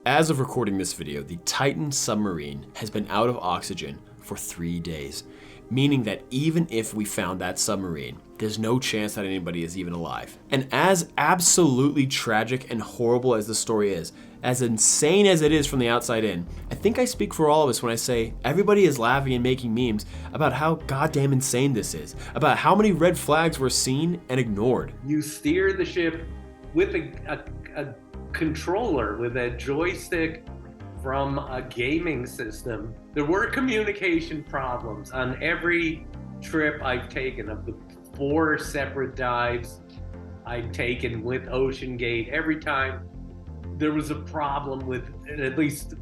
As of recording this video, the Titan Submarine has been out of oxygen for 3 days, meaning that even if we found that submarine, there's no chance that anybody is even alive. And as absolutely tragic and horrible as the story is, as insane as it is from the outside in, I think I speak for all of us when I say everybody is laughing and making memes about how goddamn insane this is, about how many red flags were seen and ignored. You steer the ship with a controller, with a joystick from a gaming system. There were communication problems on every trip I've taken. Of the 4 separate dives I've taken with Oceangate, every time there was a problem with at least,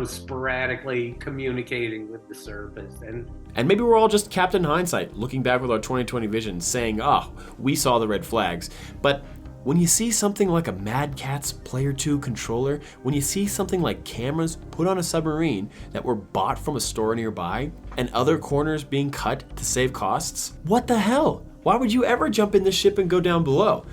sporadically communicating with the surface. And maybe we're all just Captain Hindsight, looking back with our 2020 vision, saying, oh, we saw the red flags. But when you see something like a Mad Catz Player 2 controller, when you see something like cameras put on a submarine that were bought from a store nearby, and other corners being cut to save costs, what the hell? Why would you ever jump in the ship and go down below?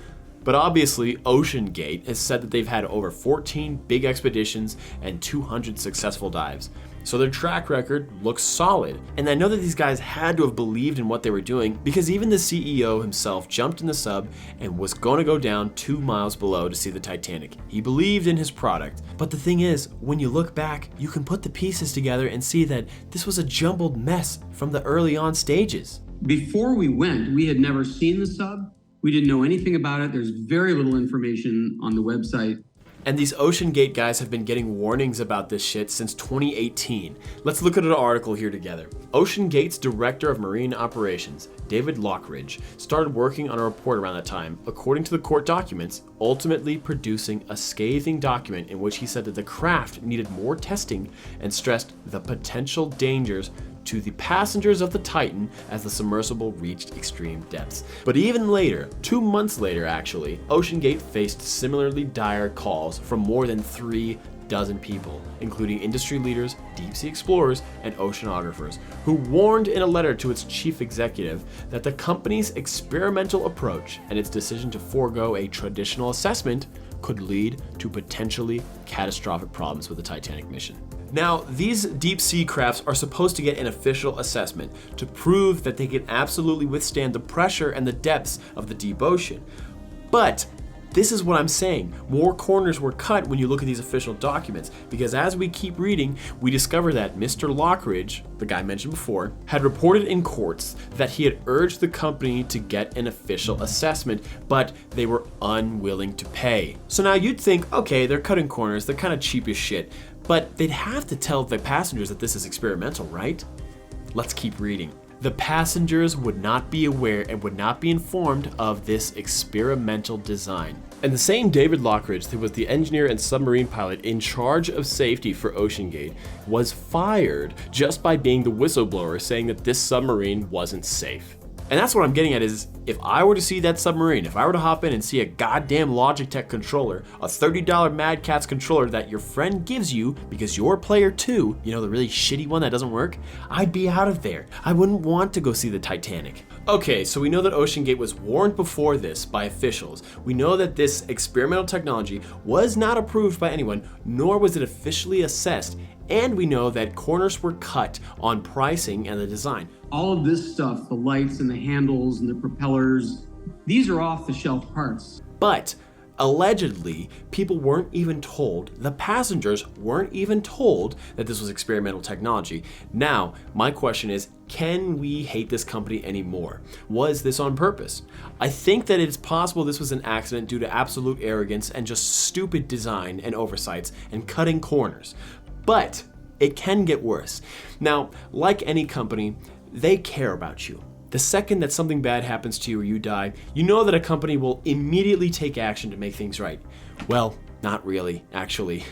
But obviously, Oceangate has said that they've had over 14 big expeditions and 200 successful dives. So their track record looks solid. And I know that these guys had to have believed in what they were doing, because even the CEO himself jumped in the sub and was going to go down 2 miles below to see the Titanic. He believed in his product. But the thing is, when you look back, you can put the pieces together and see that this was a jumbled mess from the early on stages. Before we went, we had never seen the sub. We didn't know anything about it. There's very little information on the website. And these Oceangate guys have been getting warnings about this shit since 2018. Let's look at an article here together. Oceangate's Director of Marine Operations, David Lockridge, started working on a report around that time, according to the court documents, ultimately producing a scathing document in which he said that the craft needed more testing and stressed the potential dangers to the passengers of the Titan as the submersible reached extreme depths. But even later, 2 months later actually, Oceangate faced similarly dire calls from more than 3 dozen people, including industry leaders, deep sea explorers, and oceanographers, who warned in a letter to its chief executive that the company's experimental approach and its decision to forego a traditional assessment could lead to potentially catastrophic problems with the Titanic mission. Now, these deep sea crafts are supposed to get an official assessment to prove that they can absolutely withstand the pressure and the depths of the deep ocean. But this is what I'm saying. More corners were cut when you look at these official documents, because as we keep reading, we discover that Mr. Lockridge, the guy mentioned before, had reported in courts that he had urged the company to get an official assessment, but they were unwilling to pay. So now you'd think, okay, they're cutting corners, they're kind of cheap as shit, but they'd have to tell the passengers that this is experimental, right? Let's keep reading. The passengers would not be aware and would not be informed of this experimental design. And the same David Lockridge, who was the engineer and submarine pilot in charge of safety for Oceangate, was fired just by being the whistleblower saying that this submarine wasn't safe. And that's what I'm getting at is, if I were to see that submarine, if I were to hop in and see a goddamn Logitech controller, a $30 Mad Catz controller that your friend gives you because you're player 2, the really shitty one that doesn't work, I'd be out of there. I wouldn't want to go see the Titanic. Okay, so we know that Oceangate was warned before this by officials. We know that this experimental technology was not approved by anyone, nor was it officially assessed. And we know that corners were cut on pricing and the design. All of this stuff, the lights and the handles and the propellers, these are off-the-shelf parts. But allegedly, people weren't even told, the passengers weren't even told that this was experimental technology. Now, my question is, can we hate this company anymore? Was this on purpose? I think that it's possible this was an accident due to absolute arrogance and just stupid design and oversights and cutting corners. But it can get worse. Now, like any company, they care about you. The second that something bad happens to you or you die, you know that a company will immediately take action to make things right. Well, not really, actually.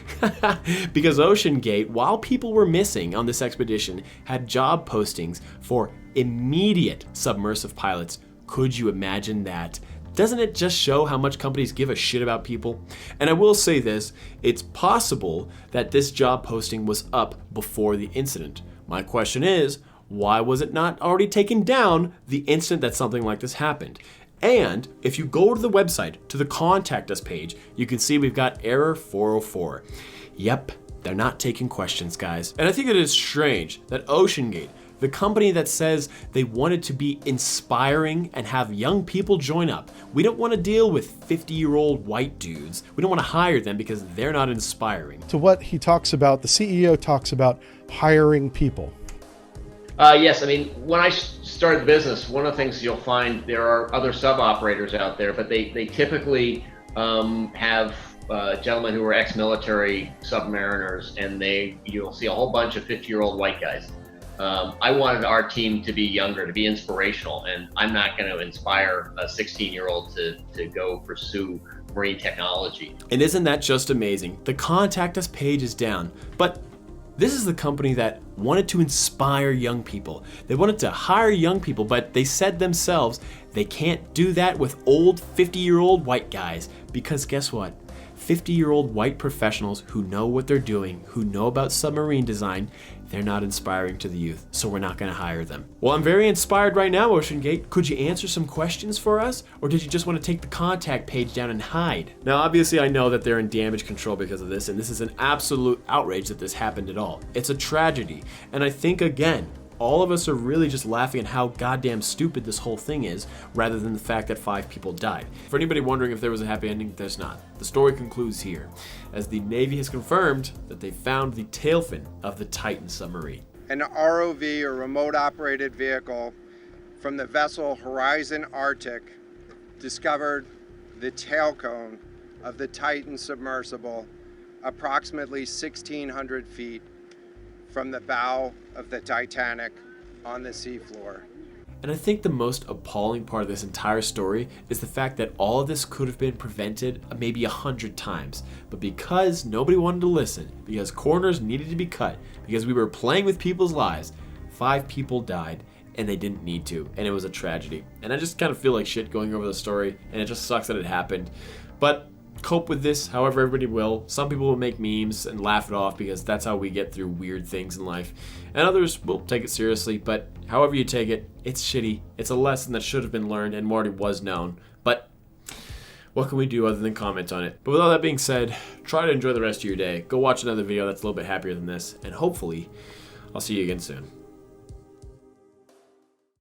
Because Oceangate, while people were missing on this expedition, had job postings for immediate submersive pilots. Could you imagine that? Doesn't it just show how much companies give a shit about people? And I will say this, it's possible that this job posting was up before the incident. My question is, why was it not already taken down the instant that something like this happened? And if you go to the website, to the contact us page, you can see we've got error 404. Yep, they're not taking questions, guys. And I think it is strange that Oceangate, the company that says they wanted to be inspiring and have young people join up, we don't want to deal with 50-year-old white dudes. We don't want to hire them because they're not inspiring. To what he talks about, the CEO talks about hiring people. Yes, I mean, when I started the business, one of the things you'll find, there are other sub-operators out there, but they typically have gentlemen who are ex-military submariners, and you'll see a whole bunch of 50-year-old white guys. I wanted our team to be younger, to be inspirational, and I'm not going to inspire a 16-year-old to go pursue marine technology. And isn't that just amazing? The contact us page is down, but this is the company that wanted to inspire young people. They wanted to hire young people, but they said themselves they can't do that with old 50-year-old white guys, because guess what? 50-year-old white professionals who know what they're doing, who know about submarine design, they're not inspiring to the youth, so we're not going to hire them. Well, I'm very inspired right now, Oceangate. Could you answer some questions for us? Or did you just want to take the contact page down and hide? Now, obviously, I know that they're in damage control because of this, and this is an absolute outrage that this happened at all. It's a tragedy. And I think, again, all of us are really just laughing at how goddamn stupid this whole thing is, rather than the fact that 5 people died. For anybody wondering if there was a happy ending, there's not. The story concludes here, as the Navy has confirmed that they found the tail fin of the Titan submarine. An ROV, or remote operated vehicle, from the vessel Horizon Arctic discovered the tail cone of the Titan submersible approximately 1,600 feet from the bow of the Titanic on the seafloor. And I think the most appalling part of this entire story is the fact that all of this could have been prevented maybe 100 times. But because nobody wanted to listen, because corners needed to be cut, because we were playing with people's lives, 5 people died and they didn't need to. And it was a tragedy. And I just kind of feel like shit going over the story, and it just sucks that it happened. But cope with this however everybody will. Some people will make memes and laugh it off because that's how we get through weird things in life. And others will take it seriously, but however you take it, it's shitty. It's a lesson that should have been learned and already was known. But what can we do other than comment on it? But with all that being said, try to enjoy the rest of your day. Go watch another video that's a little bit happier than this, and hopefully I'll see you again soon.